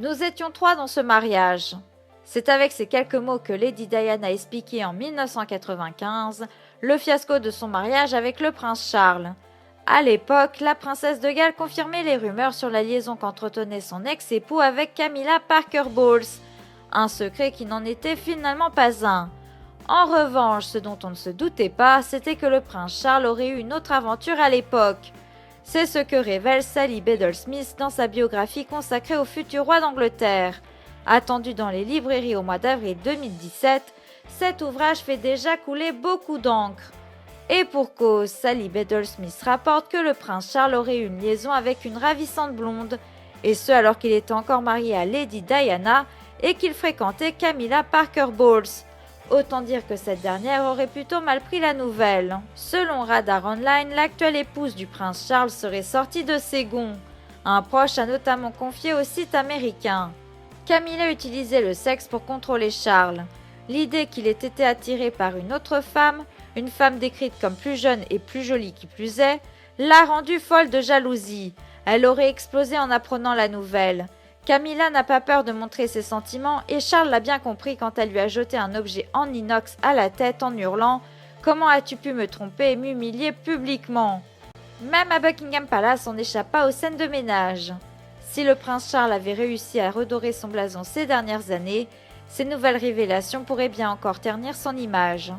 Nous étions 3 dans ce mariage. C'est avec ces quelques mots que Lady Diana expliquait en 1995 le fiasco de son mariage avec le prince Charles. À l'époque, la princesse de Galles confirmait les rumeurs sur la liaison qu'entretenait son ex-époux avec Camilla Parker Bowles, un secret qui n'en était finalement pas un. En revanche, ce dont on ne se doutait pas, c'était que le prince Charles aurait eu une autre aventure à l'époque. C'est ce que révèle Sally Bedell-Smith dans sa biographie consacrée au futur roi d'Angleterre. Attendu dans les librairies au mois d'avril 2017, cet ouvrage fait déjà couler beaucoup d'encre. Et pour cause, Sally Bedell-Smith rapporte que le prince Charles aurait eu une liaison avec une ravissante blonde, et ce alors qu'il était encore marié à Lady Diana et qu'il fréquentait Camilla Parker Bowles. Autant dire que cette dernière aurait plutôt mal pris la nouvelle. Selon Radar Online, l'actuelle épouse du prince Charles serait sortie de ses gonds. Un proche a notamment confié au site américain. Camilla utilisait le sexe pour contrôler Charles. L'idée qu'il ait été attiré par une autre femme, une femme décrite comme plus jeune et plus jolie qui plus est, l'a rendue folle de jalousie. Elle aurait explosé en apprenant la nouvelle. Camilla n'a pas peur de montrer ses sentiments et Charles l'a bien compris quand elle lui a jeté un objet en inox à la tête en hurlant « Comment as-tu pu me tromper et m'humilier publiquement ?» Même à Buckingham Palace, on n'échappe pas aux scènes de ménage. Si le prince Charles avait réussi à redorer son blason ces dernières années, ces nouvelles révélations pourraient bien encore ternir son image.